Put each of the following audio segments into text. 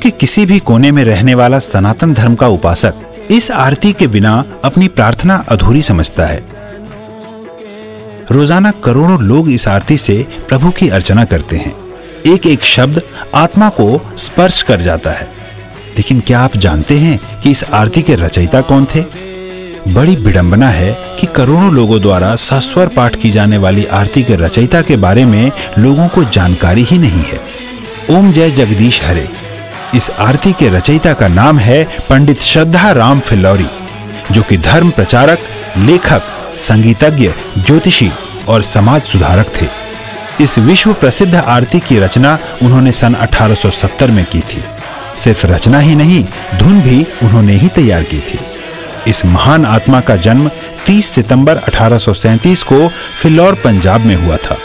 के किसी भी कोने में रहने वाला सनातन धर्म का उपासक इस आरती के बिना अपनी प्रार्थना अधूरी समझता है। रोजाना करोड़ों लोग इस आरती से प्रभु की अर्चना करते हैं। एक एक शब्द आत्मा को स्पर्श कर जाता है। लेकिन क्या आप जानते हैं कि इस आरती के रचयिता कौन थे? बड़ी विडंबना है कि करोड़ों लोगों द्वारा सस्वर पाठ की जाने वाली आरती के रचयिता के बारे में लोगों को जानकारी ही नहीं है। ओम जय जगदीश हरे। इस आरती के रचयिता का नाम है पंडित श्रद्धा राम फिल्लौरी, जो कि धर्म प्रचारक, लेखक, संगीतज्ञ, ज्योतिषी और समाज सुधारक थे। इस विश्व प्रसिद्ध आरती की रचना उन्होंने सन 1870 में की थी। सिर्फ रचना ही नहीं, धुन भी उन्होंने ही तैयार की थी। इस महान आत्मा का जन्म 30 सितंबर 1837 को फिल्लौर, पंजाब में हुआ था।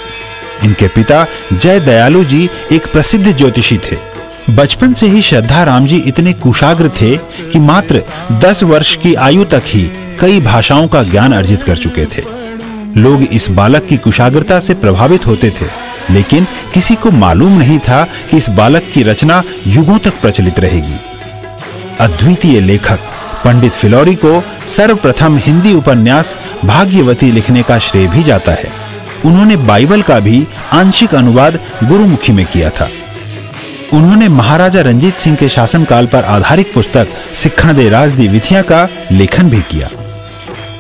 इनके पिता जय दयालु जी एक प्रसिद्ध ज्योतिषी थे। बचपन से ही श्रद्धा राम जी इतने कुशाग्र थे कि मात्र 10 वर्ष की आयु तक ही कई भाषाओं का ज्ञान अर्जित कर चुके थे। लोग इस बालक की कुशाग्रता से प्रभावित होते थे, लेकिन किसी को मालूम नहीं था कि इस बालक की रचना युगों तक प्रचलित रहेगी। अद्वितीय लेखक पंडित फिल्लौरी को सर्वप्रथम हिंदी उपन्यास भाग्यवती लिखने का श्रेय भी जाता है। उन्होंने बाइबल का भी आंशिक अनुवाद गुरुमुखी में किया था। उन्होंने महाराजा रंजीत सिंह के शासनकाल पर आधारित पुस्तक सिक्खा दे राज दी विधियां का लेखन भी किया।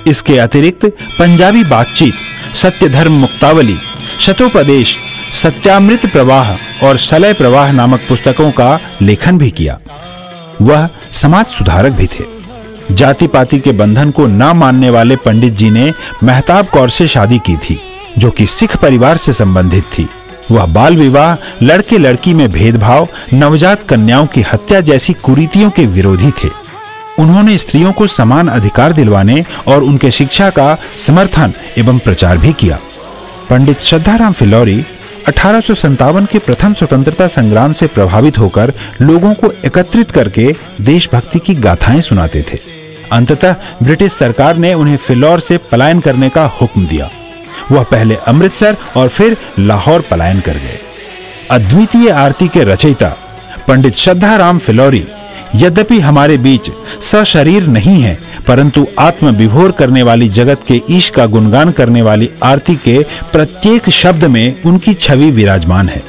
इसके अतिरिक्त पंजाबी बातचीत, सत्य धर्म मुक्तावली, शतोपदेश, सत्यामृत प्रवाह और सलय प्रवाह नामक पुस्तकों का लेखन भी किया। वह समाज सुधारक भी थे। जाति पाति के बंधन को न मानने वाले पंडित जी ने मेहताब कौर से शादी की थी, जो कि सिख परिवार से संबंधित थी। वह बाल विवाह, लड़के लड़की में भेदभाव, नवजात कन्याओं की हत्या जैसी कुरीतियों के विरोधी थे। उन्होंने स्त्रियों को समान अधिकार दिलवाने और उनके शिक्षा का समर्थन एवं प्रचार भी किया। पंडित श्रद्धाराम फिल्लौरी 1857 के प्रथम स्वतंत्रता संग्राम से प्रभावित होकर लोगों को एकत्रित करके देशभक्ति की गाथाएं सुनाते थे। अंततः ब्रिटिश सरकार ने उन्हें फिल्लौर से पलायन करने का हुक्म दिया। वह पहले अमृतसर और फिर लाहौर पलायन कर गए। अद्वितीय आरती के रचयिता पंडित श्रद्धाराम फिल्लौरी यद्यपि हमारे बीच सशरीर नहीं है, परंतु आत्म विभोर करने वाली जगत के ईश का गुणगान करने वाली आरती के प्रत्येक शब्द में उनकी छवि विराजमान है।